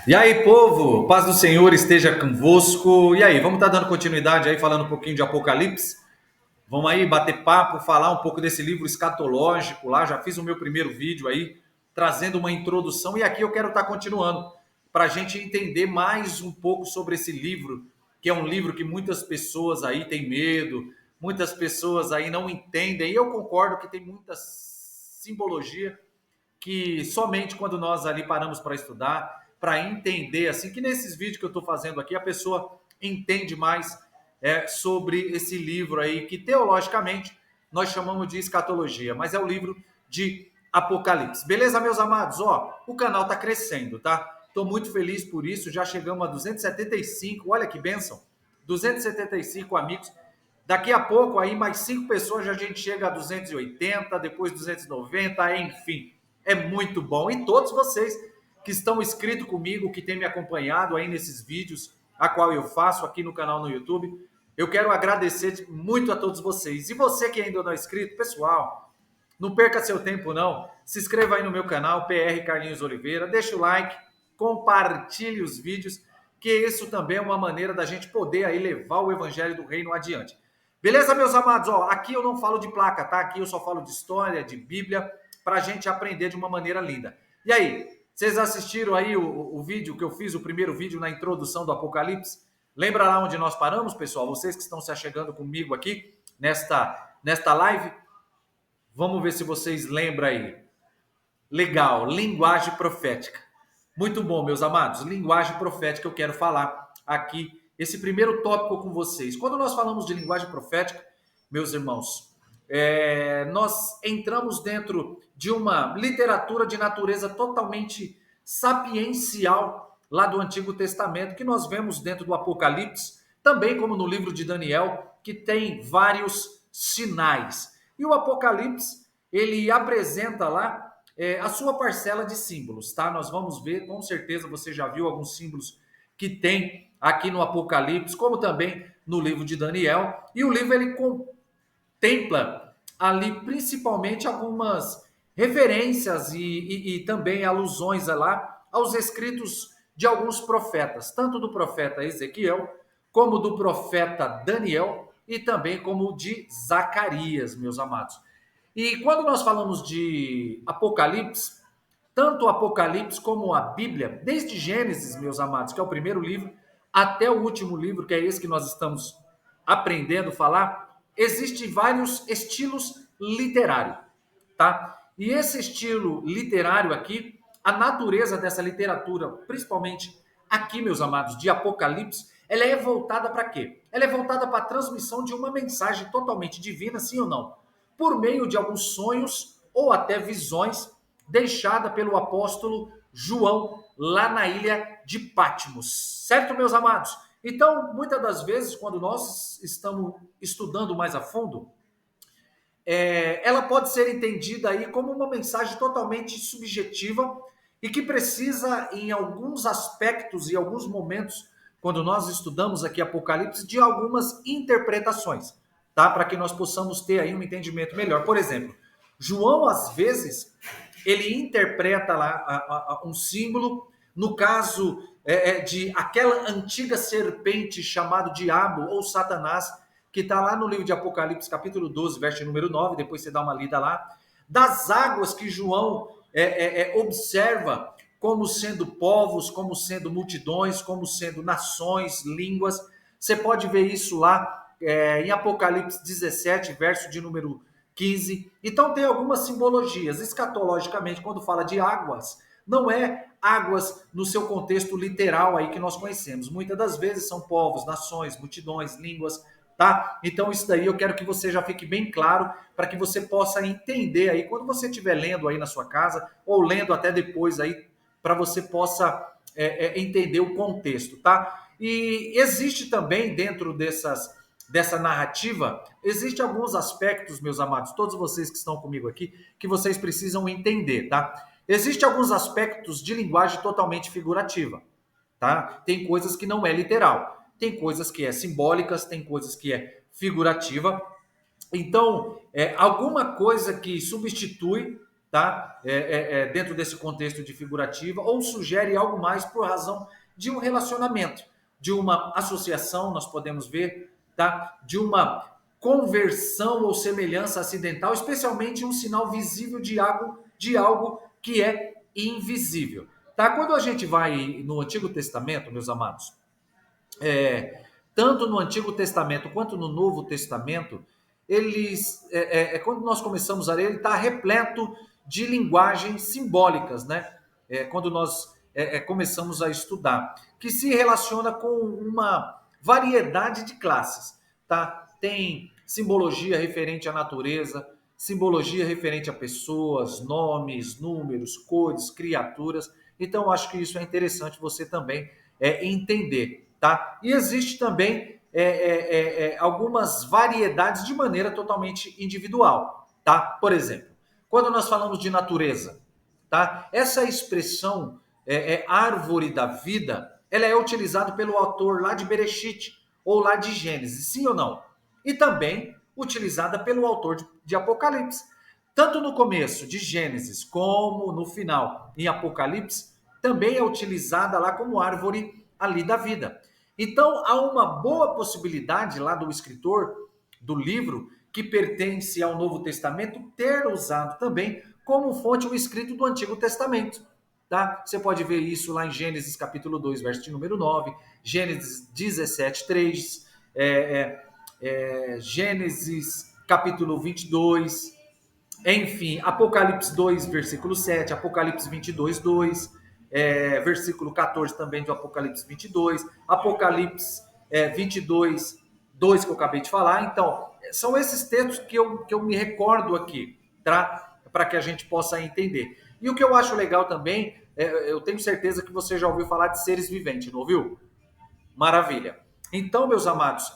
E aí, povo, paz do Senhor esteja convosco. E aí, vamos estar dando continuidade aí, falando um pouquinho de Apocalipse? Vamos aí bater papo, falar um pouco desse livro escatológico lá. Já fiz o meu primeiro vídeo aí, trazendo uma introdução. E aqui eu quero estar continuando, para a gente entender mais um pouco sobre esse livro, que é um livro que muitas pessoas aí têm medo, muitas pessoas aí não entendem. E eu concordo que tem muita simbologia que somente quando nós ali paramos para estudar, para entender, assim, que nesses vídeos que eu estou fazendo aqui, a pessoa entende mais sobre esse livro aí, que teologicamente nós chamamos de escatologia, mas é o livro de Apocalipse. Beleza, meus amados? Ó, o canal está crescendo, tá? Estou muito feliz por isso, já chegamos a 275, olha que bênção, 275 amigos. Daqui a pouco, aí, mais 5 pessoas, a gente chega a 280, depois 290, enfim. É muito bom. E todos vocês que estão inscritos comigo, que têm me acompanhado aí nesses vídeos, a qual eu faço aqui no canal no YouTube, eu quero agradecer muito a todos vocês. E você que ainda não é inscrito, pessoal, não perca seu tempo não. Se inscreva aí no meu canal, PR Carlinhos Oliveira, deixa o like, compartilhe os vídeos, que isso também é uma maneira da gente poder aí levar o evangelho do reino adiante. Beleza, meus amados? Ó, aqui eu não falo de placa, tá? Aqui eu só falo de história, de Bíblia, para a gente aprender de uma maneira linda. E aí, vocês assistiram aí o vídeo que eu fiz, o primeiro vídeo na introdução do Apocalipse? Lembra lá onde nós paramos, pessoal? Vocês que estão se achegando comigo aqui nesta live, vamos ver se vocês lembram aí. Legal, linguagem profética. Muito bom, meus amados. Linguagem profética eu quero falar aqui, esse primeiro tópico com vocês. Quando nós falamos de linguagem profética, meus irmãos, nós entramos dentro de uma literatura de natureza totalmente sapiencial lá do Antigo Testamento, que nós vemos dentro do Apocalipse, também como no livro de Daniel, que tem vários sinais. E o Apocalipse, ele apresenta lá a sua parcela de símbolos, tá? Nós vamos ver, com certeza você já viu alguns símbolos que tem aqui no Apocalipse, como também no livro de Daniel. E o livro ele contempla ali principalmente algumas referências e também alusões lá aos escritos de alguns profetas, tanto do profeta Ezequiel, como do profeta Daniel e também como de Zacarias, meus amados. E quando nós falamos de Apocalipse, tanto o Apocalipse como a Bíblia, desde Gênesis, meus amados, que é o primeiro livro, até o último livro, que é esse que nós estamos aprendendo a falar, existem vários estilos literários, tá? E esse estilo literário aqui, a natureza dessa literatura, principalmente aqui, meus amados, de Apocalipse, ela é voltada para quê? Ela é voltada para a transmissão de uma mensagem totalmente divina, sim ou não? Por meio de alguns sonhos ou até visões deixada pelo apóstolo João lá na ilha de Patmos. Certo, meus amados? Então, muitas das vezes, quando nós estamos estudando mais a fundo, ela pode ser entendida aí como uma mensagem totalmente subjetiva e que precisa, em alguns aspectos e alguns momentos, quando nós estudamos aqui Apocalipse, de algumas interpretações, tá? Para que nós possamos ter aí um entendimento melhor. Por exemplo, João, às vezes, ele interpreta lá um símbolo, no caso de aquela antiga serpente chamado Diabo ou Satanás, que está lá no livro de Apocalipse, capítulo 12, verso número 9, depois você dá uma lida lá, das águas que João observa como sendo povos, como sendo multidões, como sendo nações, línguas. Você pode ver isso lá em Apocalipse 17, verso de número 15. Então tem algumas simbologias. Escatologicamente, quando fala de águas, não é águas no seu contexto literal aí que nós conhecemos. Muitas das vezes são povos, nações, multidões, línguas, tá? Então isso daí eu quero que você já fique bem claro para que você possa entender aí quando você estiver lendo aí na sua casa ou lendo até depois aí para você possa entender o contexto, tá? E existe também dentro dessa narrativa, existe alguns aspectos, meus amados, todos vocês que estão comigo aqui, que vocês precisam entender, tá? Existem alguns aspectos de linguagem totalmente figurativa, tá? Tem coisas que não é literal, tem coisas que é simbólicas, tem coisas que é figurativa. Então, alguma coisa que substitui, tá? Dentro desse contexto de figurativa, ou sugere algo mais por razão de um relacionamento, de uma associação, nós podemos ver, tá? De uma conversão ou semelhança acidental, especialmente um sinal visível de algo que é invisível. Tá? Quando a gente vai no Antigo Testamento, meus amados, tanto no Antigo Testamento quanto no Novo Testamento, quando nós começamos a ler, ele está repleto de linguagens simbólicas, né? Quando nós começamos a estudar, que se relaciona com uma variedade de classes, tá? Tem simbologia referente à natureza, simbologia referente a pessoas, nomes, números, cores, criaturas. Então, acho que isso é interessante você também entender, tá? E existe também algumas variedades de maneira totalmente individual, tá? Por exemplo, quando nós falamos de natureza, tá? Essa expressão árvore da vida, ela é utilizada pelo autor lá de Bereshit ou lá de Gênesis, sim ou não? E também utilizada pelo autor de Apocalipse. Tanto no começo de Gênesis como no final em Apocalipse, também é utilizada lá como árvore ali da vida. Então, há uma boa possibilidade lá do escritor do livro, que pertence ao Novo Testamento, ter usado também como fonte o escrito do Antigo Testamento. Tá? Você pode ver isso lá em Gênesis capítulo 2, verso de número 9, Gênesis 17, 3, Gênesis capítulo 22, enfim, Apocalipse 2, versículo 7, Apocalipse 22, 2, versículo 14 também do Apocalipse 22, Apocalipse 22, 2 que eu acabei de falar. Então, são esses textos que eu me recordo aqui, tá? Para que a gente possa entender. E o que eu acho legal também, eu tenho certeza que você já ouviu falar de seres viventes, não ouviu? Maravilha. Então, meus amados,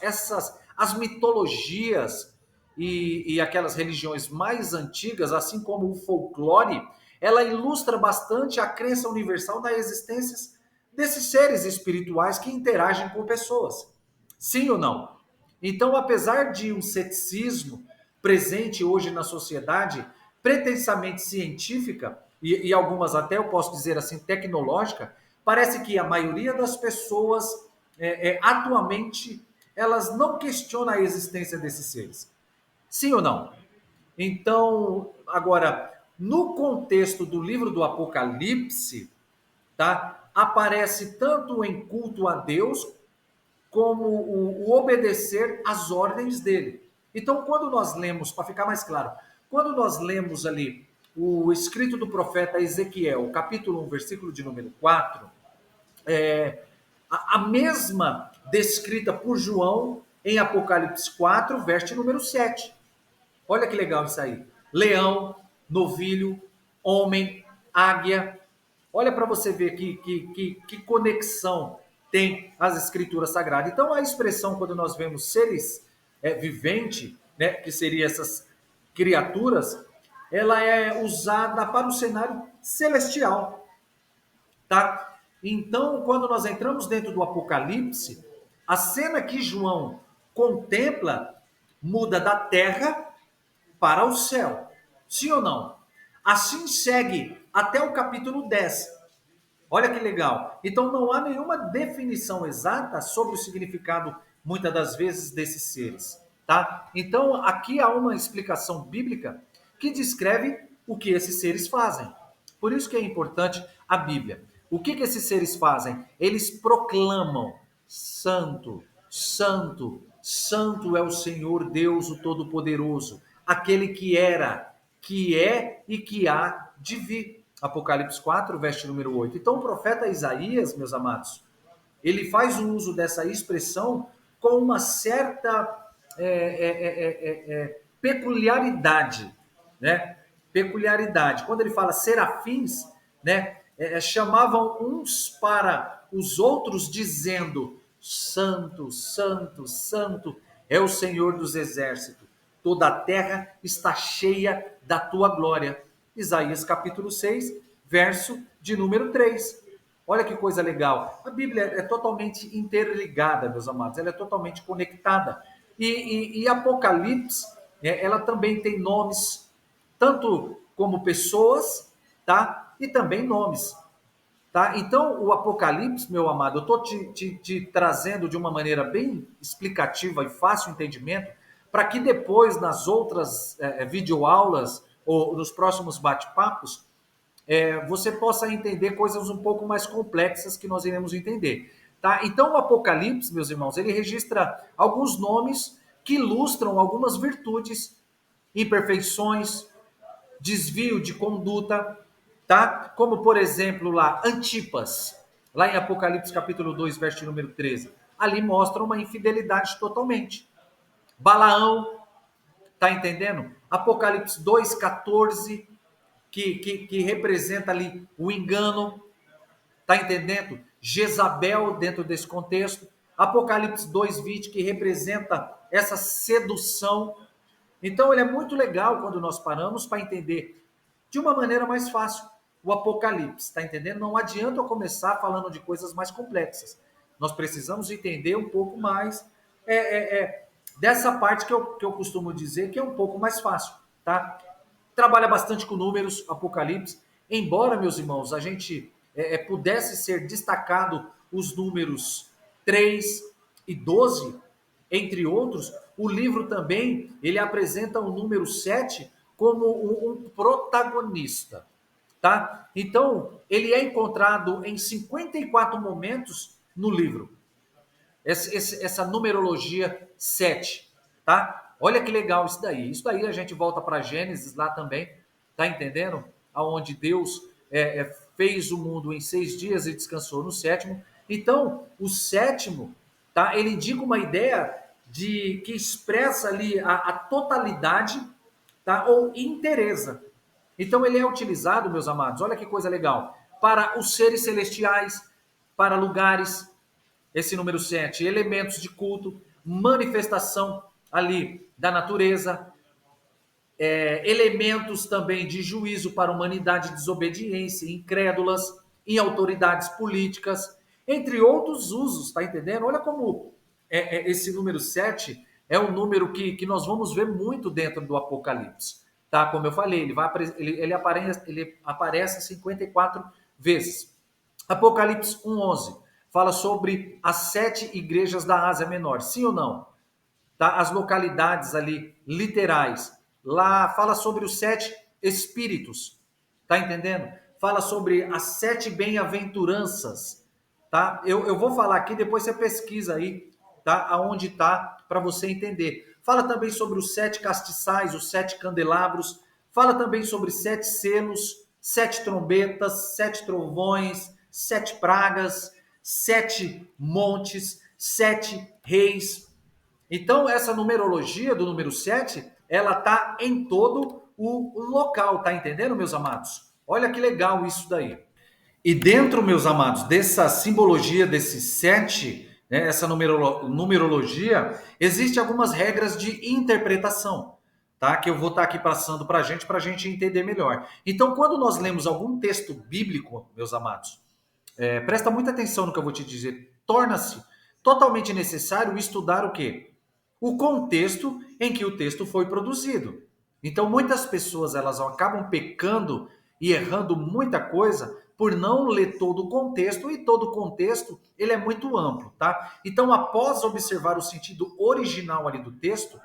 as mitologias e aquelas religiões mais antigas, assim como o folclore, ela ilustra bastante a crença universal na existência desses seres espirituais que interagem com pessoas. Sim ou não? Então, apesar de um ceticismo presente hoje na sociedade, pretensamente científica, e algumas até eu posso dizer assim, tecnológica, parece que a maioria das pessoas atualmente elas não questionam a existência desses seres. Sim ou não? Então, agora, no contexto do livro do Apocalipse, tá? Aparece tanto em culto a Deus como o obedecer às ordens dele. Então, quando nós lemos, para ficar mais claro, quando nós lemos ali o escrito do profeta Ezequiel, capítulo 1, versículo de número 4, a mesma descrita por João em Apocalipse 4, verso número 7. Olha que legal isso aí. Leão, novilho, homem, águia. Olha para você ver que conexão tem as escrituras sagradas. Então, a expressão, quando nós vemos seres viventes, né, que seriam essas criaturas, ela é usada para o cenário celestial, tá? Então, quando nós entramos dentro do Apocalipse, a cena que João contempla muda da terra para o céu. Sim ou não? Assim segue até o capítulo 10. Olha que legal. Então não há nenhuma definição exata sobre o significado, muitas das vezes, desses seres. Tá? Então aqui há uma explicação bíblica que descreve o que esses seres fazem. Por isso que é importante a Bíblia. O que esses seres fazem? Eles proclamam: Santo, Santo, Santo é o Senhor Deus, o Todo-Poderoso, aquele que era, que é e que há de vir. Apocalipse 4, verso número 8. Então, o profeta Isaías, meus amados, ele faz o uso dessa expressão com uma certa peculiaridade, né? Peculiaridade. Quando ele fala serafins, né? Chamavam uns para os outros dizendo: Santo, Santo, Santo é o Senhor dos exércitos. Toda a terra está cheia da tua glória. Isaías capítulo 6, verso de número 3. Olha que coisa legal. A Bíblia é totalmente interligada, meus amados. Ela é totalmente conectada. E Apocalipse, ela também tem nomes, tanto como pessoas, tá? E também nomes. Tá? Então, o Apocalipse, meu amado, eu estou te trazendo de uma maneira bem explicativa e fácil entendimento, para que depois, nas outras videoaulas ou nos próximos bate-papos, você possa entender coisas um pouco mais complexas que nós iremos entender. Tá? Então, o Apocalipse, meus irmãos, ele registra alguns nomes que ilustram algumas virtudes, imperfeições, desvio de conduta, tá? Como, por exemplo, lá, Antipas, lá em Apocalipse capítulo 2, verso número 13. Ali mostra uma infidelidade totalmente. Balaão, tá entendendo? Apocalipse 2, 14, que representa ali o engano, tá entendendo? Jezabel dentro desse contexto. Apocalipse 2, 20, que representa essa sedução. Então, ele é muito legal quando nós paramos para entender de uma maneira mais fácil o Apocalipse, está entendendo? Não adianta eu começar falando de coisas mais complexas. Nós precisamos entender um pouco mais dessa parte que eu costumo dizer que é um pouco mais fácil, tá? Trabalha bastante com números, Apocalipse, embora, meus irmãos, a gente pudesse ser destacado os números 3 e 12, entre outros, o livro também, ele apresenta o número 7 como um protagonista, tá? Então, ele é encontrado em 54 momentos no livro. Essa numerologia 7, tá? Olha que legal isso daí. Isso daí a gente volta para Gênesis lá também, tá entendendo? Aonde Deus fez o mundo em 6 dias e descansou no sétimo. Então, o sétimo, tá? Ele indica uma ideia de que expressa ali a totalidade, tá? Ou inteireza. Então, ele é utilizado, meus amados, olha que coisa legal, para os seres celestiais, para lugares, esse número 7, elementos de culto, manifestação ali da natureza, elementos também de juízo para a humanidade, desobediência, incrédulas, em autoridades políticas, entre outros usos, tá entendendo? Olha como esse número 7 é um número que nós vamos ver muito dentro do Apocalipse, tá? Como eu falei, ele aparece 54 vezes. Apocalipse 1:11 fala sobre as 7 igrejas da Ásia Menor, sim ou não? Tá? As localidades ali literais. Lá fala sobre os 7 espíritos, tá entendendo? Fala sobre as 7 bem-aventuranças, tá? Eu vou falar aqui, depois você pesquisa aí, tá? Aonde tá, para você entender. Fala também sobre os 7 castiçais, os 7 candelabros. Fala também sobre 7 selos, 7 trombetas, 7 trovões, 7 pragas, 7 montes, 7 reis. Então, essa numerologia do número 7, ela tá em todo o local, tá entendendo, meus amados? Olha que legal isso daí. E dentro, meus amados, dessa simbologia desses 7, né, essa numerologia, existem algumas regras de interpretação, tá? Que eu vou estar aqui passando para a gente entender melhor. Então, quando nós lemos algum texto bíblico, meus amados, presta muita atenção no que eu vou te dizer. Torna-se totalmente necessário estudar o quê? O contexto em que o texto foi produzido. Então, muitas pessoas elas acabam pecando e errando muita coisa por não ler todo o contexto, e todo o contexto ele é muito amplo, tá? Então, após observar o sentido original ali do texto,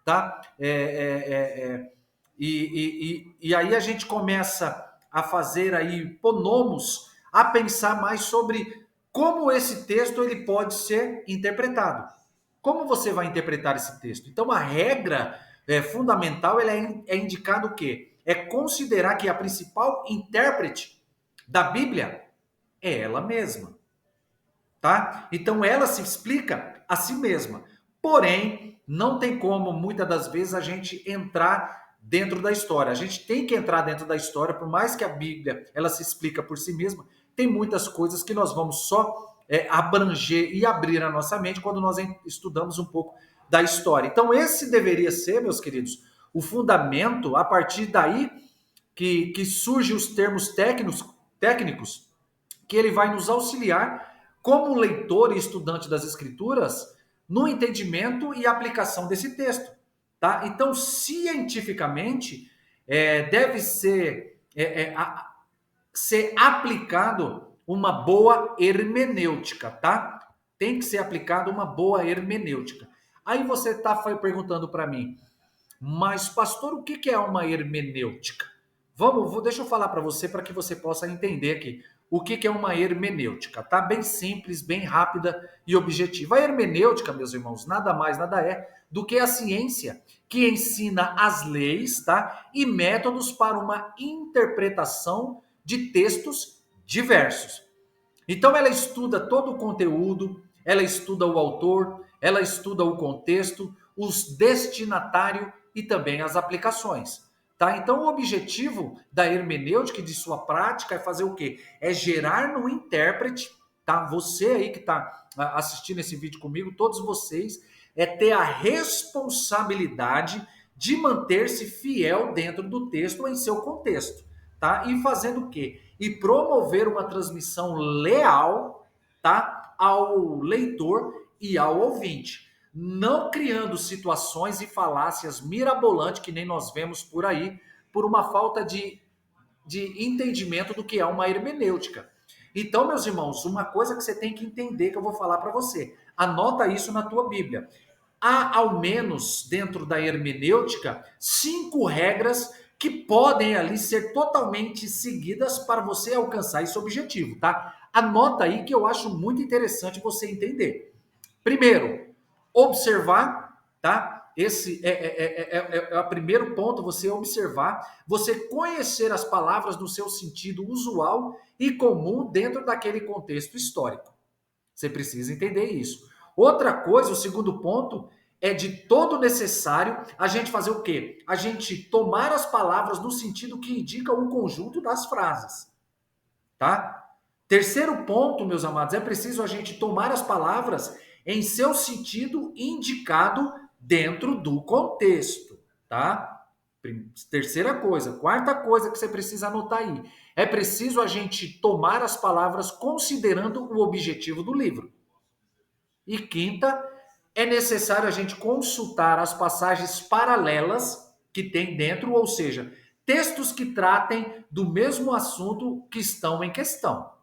tá? E aí a gente começa a fazer aí ponomos, a pensar mais sobre como esse texto ele pode ser interpretado. Como você vai interpretar esse texto? Então, a regra fundamental ela é indicado o quê? É considerar que a principal intérprete da Bíblia é ela mesma, tá? Então, ela se explica a si mesma. Porém, não tem como, muitas das vezes, a gente entrar dentro da história. A gente tem que entrar dentro da história, por mais que a Bíblia ela se explica por si mesma, tem muitas coisas que nós vamos só abranger e abrir a nossa mente quando nós estudamos um pouco da história. Então, esse deveria ser, meus queridos, o fundamento, a partir daí que surgem os termos técnicos, que ele vai nos auxiliar como leitor e estudante das Escrituras no entendimento e aplicação desse texto. Tá? Então, cientificamente, deve ser aplicado uma boa hermenêutica, tá? Tem que ser aplicado uma boa hermenêutica. Aí você está perguntando para mim, mas pastor, o que é uma hermenêutica? Deixa eu falar para você para que você possa entender aqui o que é uma hermenêutica, tá? Bem simples, bem rápida e objetiva. A hermenêutica, meus irmãos, nada mais, nada é do que a ciência que ensina as leis, tá? E métodos para uma interpretação de textos diversos. Então ela estuda todo o conteúdo, ela estuda o autor, ela estuda o contexto, os destinatários e também as aplicações. Tá? Então o objetivo da hermenêutica e de sua prática é fazer o quê? É gerar no intérprete, tá? Você aí que está assistindo esse vídeo comigo, todos vocês, é ter a responsabilidade de manter-se fiel dentro do texto ou em seu contexto, tá? E fazendo o quê? E promover uma transmissão leal, tá, ao leitor e ao ouvinte, não criando situações e falácias mirabolantes que nem nós vemos por aí, por uma falta de entendimento do que é uma hermenêutica. Então, meus irmãos, uma coisa que você tem que entender que eu vou falar para você, anota isso na tua Bíblia. Há, ao menos, dentro da hermenêutica, 5 regras que podem ali ser totalmente seguidas para você alcançar esse objetivo, tá? Anota aí que eu acho muito interessante você entender. Primeiro, observar, tá? Esse é o primeiro ponto, você observar, você conhecer as palavras no seu sentido usual e comum dentro daquele contexto histórico. Você precisa entender isso. Outra coisa, o segundo ponto, é de todo necessário a gente fazer o quê? A gente tomar as palavras no sentido que indica o conjunto das frases, tá? Terceiro ponto, meus amados, é preciso a gente tomar as palavras em seu sentido indicado dentro do contexto, tá? Terceira coisa. Quarta coisa que você precisa anotar aí. É preciso a gente tomar as palavras considerando o objetivo do livro. E quinta, é necessário a gente consultar as passagens paralelas que tem dentro, ou seja, textos que tratem do mesmo assunto que estão em questão.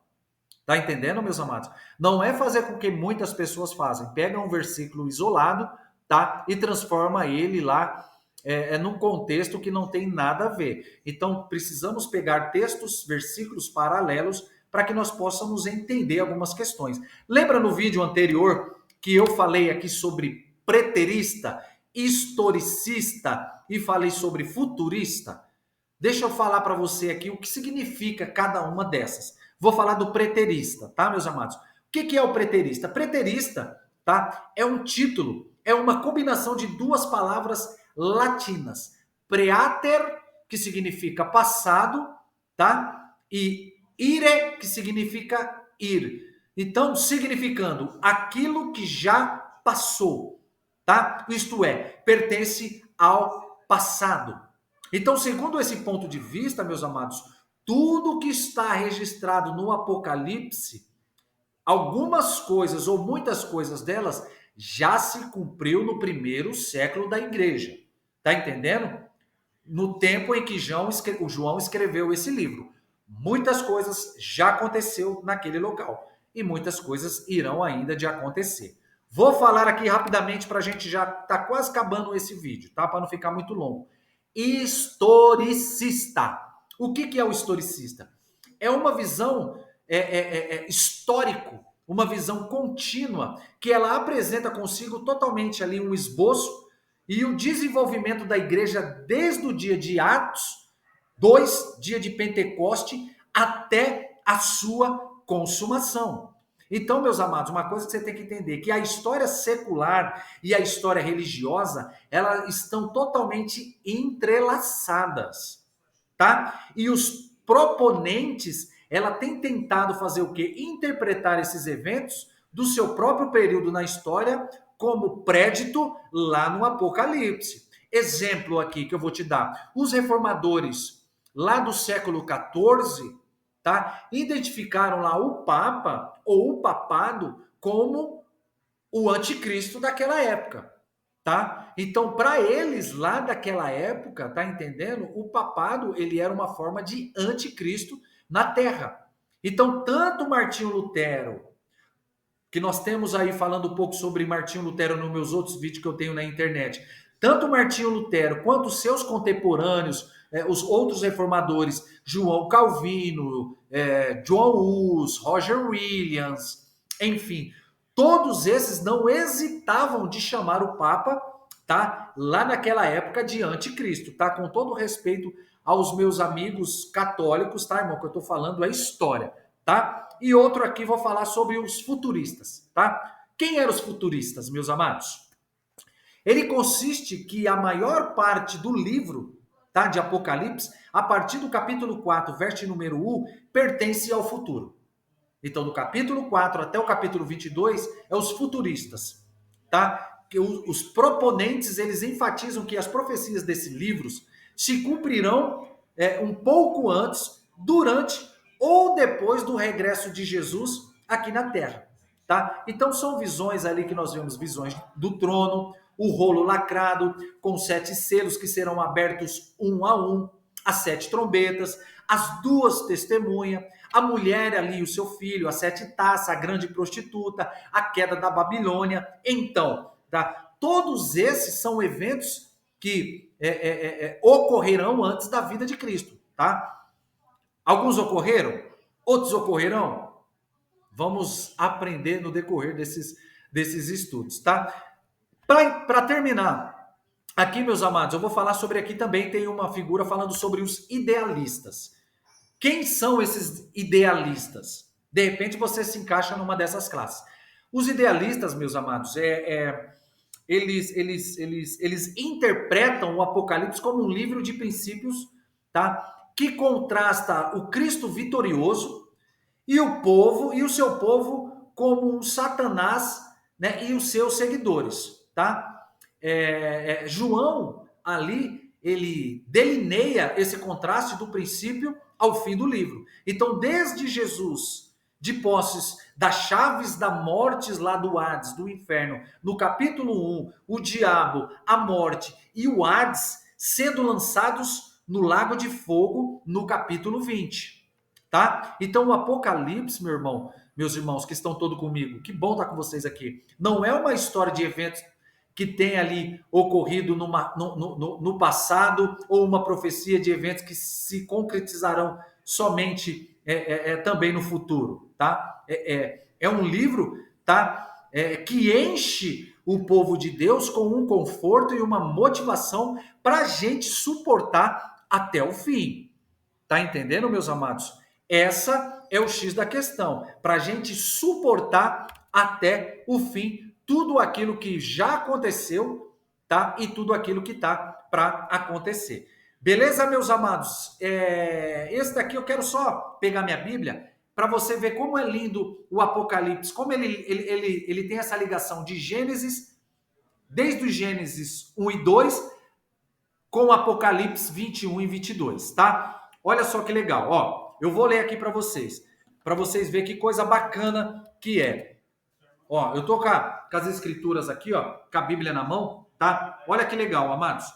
Tá entendendo, meus amados? Não é fazer com que muitas pessoas fazem. Pega um versículo isolado, tá? E transforma ele lá num contexto que não tem nada a ver. Então, precisamos pegar textos, versículos paralelos para que nós possamos entender algumas questões. Lembra no vídeo anterior que eu falei aqui sobre preterista, historicista e falei sobre futurista? Deixa eu falar para você aqui o que significa cada uma dessas. Vou falar do preterista, tá, meus amados? O que é o preterista? Preterista, tá? É um título, é uma combinação de 2 palavras latinas. Preater, que significa passado, tá? E ire, que significa ir. Então, significando aquilo que já passou, tá? Isto é, pertence ao passado. Então, segundo esse ponto de vista, meus amados, tudo que está registrado no Apocalipse, algumas coisas ou muitas coisas delas já se cumpriu no primeiro século da igreja. Tá entendendo? No tempo em que o João escreveu esse livro. Muitas coisas já aconteceu naquele local e muitas coisas irão ainda de acontecer. Vou falar aqui rapidamente para a gente já tá quase acabando esse vídeo, tá? Para não ficar muito longo. Historicista. O que é o historicista? É uma visão histórico, uma visão contínua, que ela apresenta consigo totalmente ali um esboço e o desenvolvimento da igreja desde o dia de Atos 2, dia de Pentecoste, até a sua consumação. Então, meus amados, uma coisa que você tem que entender, que a história secular e a história religiosa, elas estão totalmente entrelaçadas, tá? E os proponentes, ela tem tentado fazer o quê? Interpretar esses eventos do seu próprio período na história como prédito lá no Apocalipse. Exemplo aqui que eu vou te dar. Os reformadores lá do século XIV, tá? Identificaram lá o Papa ou o papado como o anticristo daquela época. tá? Então, para eles lá daquela época, tá entendendo? O papado, ele era uma forma de anticristo na Terra. Então, tanto Martinho Lutero, que nós temos aí falando um pouco sobre Martinho Lutero nos meus outros vídeos que eu tenho na internet. Tanto Martinho Lutero quanto seus contemporâneos, os outros reformadores, João Calvino, John Hus, Roger Williams, enfim, todos esses não hesitavam de chamar o Papa, tá? Lá naquela época de anticristo, tá? Com todo respeito aos meus amigos católicos, tá, irmão? Que eu tô falando é história, tá? E outro aqui vou falar sobre os futuristas, tá? Quem eram os futuristas, meus amados? Ele consiste que a maior parte do livro, tá, de Apocalipse, a partir do capítulo 4, verso número 1, pertence ao futuro. Então, do capítulo 4 até o capítulo 22, é os futuristas, tá? Que os proponentes, eles enfatizam que as profecias desses livros se cumprirão um pouco antes, durante ou depois do regresso de Jesus aqui na Terra, tá? Então, são visões ali que nós vemos, visões do trono, o rolo lacrado, com 7 selos que serão abertos um a um, as 7 trombetas, as 2 testemunhas, a mulher ali e o seu filho, as 7 taças, a grande prostituta, a queda da Babilônia. Então, tá? Todos esses são eventos que ocorrerão antes da vida de Cristo, tá? Alguns ocorreram, outros ocorrerão. Vamos aprender no decorrer desses estudos, tá? Para terminar, aqui, meus amados, eu vou falar sobre aqui também tem uma figura falando sobre os idealistas. Quem são esses idealistas? De repente você se encaixa numa dessas classes. Os idealistas, meus amados, eles interpretam o Apocalipse como um livro de princípios, tá? Que contrasta o Cristo vitorioso e o povo e o seu povo como um Satanás, né? E os seus seguidores, tá? João ali ele delineia esse contraste do princípio ao fim do livro. Então, desde Jesus, de posses das chaves da morte lá do Hades, do inferno, no capítulo 1, o diabo, a morte e o Hades sendo lançados no lago de fogo no capítulo 20, tá? Então, o Apocalipse, meu irmão, meus irmãos que estão todos comigo, que bom estar com vocês aqui, não é uma história de eventos que tem ali ocorrido no passado ou uma profecia de eventos que se concretizarão somente também no futuro, tá? É um livro, tá? Que enche o povo de Deus com um conforto e uma motivação para a gente suportar até o fim. Tá entendendo, meus amados? Essa é o X da questão, para a gente suportar até o fim tudo aquilo que já aconteceu, tá? E tudo aquilo que tá para acontecer. Beleza, meus amados? Esse daqui eu quero só pegar minha Bíblia para você ver como é lindo o Apocalipse, como ele tem essa ligação de Gênesis, desde o Gênesis 1 e 2, com o Apocalipse 21 e 22, tá? Olha só que legal, ó. Eu vou ler aqui para vocês verem que coisa bacana que é. Ó, eu tô com as escrituras aqui, ó, com a Bíblia na mão, tá? Olha que legal, amados.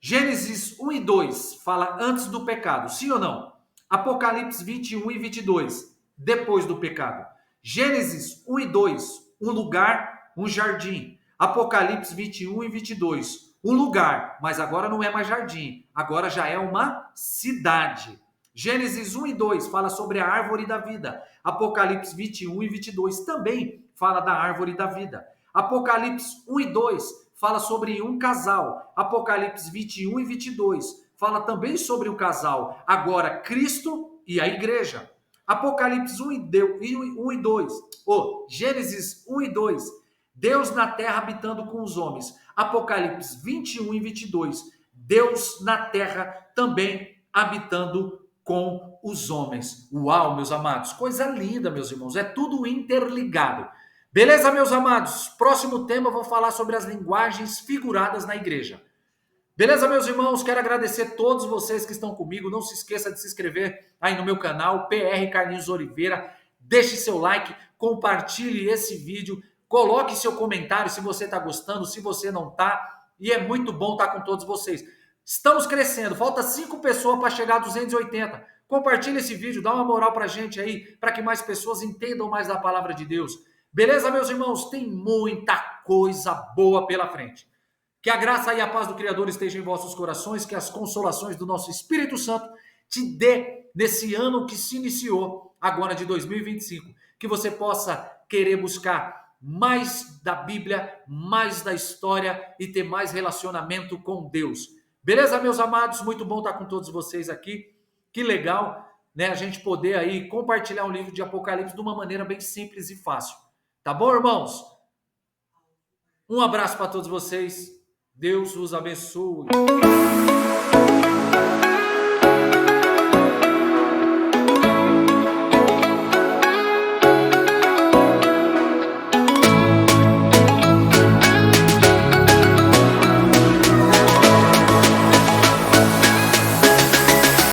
Gênesis 1 e 2 fala antes do pecado, sim ou não? Apocalipse 21 e 22, depois do pecado. Gênesis 1 e 2, um lugar, um jardim. Apocalipse 21 e 22, um lugar, mas agora não é mais jardim, agora já é uma cidade. Gênesis 1 e 2 fala sobre a árvore da vida. Apocalipse 21 e 22 também fala da árvore da vida. Apocalipse 1 e 2 fala sobre um casal. Apocalipse 21 e 22 fala também sobre o casal. Agora, Cristo e a igreja. Apocalipse 1 e 2. Gênesis 1 e 2. Deus na terra habitando com os homens. Apocalipse 21 e 22. Deus na terra também habitando com os homens. Uau, meus amados. Coisa linda, meus irmãos. É tudo interligado. Beleza, meus amados? Próximo tema eu vou falar sobre as linguagens figuradas na igreja. Beleza, meus irmãos? Quero agradecer a todos vocês que estão comigo. Não se esqueça de se inscrever aí no meu canal, PR Carlinhos Oliveira. Deixe seu like, compartilhe esse vídeo, Coloque seu comentário se você está gostando, se você não está. E é muito bom estar com todos vocês. Estamos crescendo, falta 5 pessoas para chegar a 280. Compartilha esse vídeo, dá uma moral para a gente aí, para que mais pessoas entendam mais da palavra de Deus. Beleza, meus irmãos? Tem muita coisa boa pela frente. Que a graça e a paz do Criador estejam em vossos corações, que as consolações do nosso Espírito Santo te dê nesse ano que se iniciou, agora de 2025. Que você possa querer buscar mais da Bíblia, mais da história e ter mais relacionamento com Deus. Beleza, meus amados? Muito bom estar com todos vocês aqui. Que legal, né? A gente poder aí compartilhar um livro de Apocalipse de uma maneira bem simples e fácil. Tá bom, irmãos? Um abraço para todos vocês. Deus os abençoe.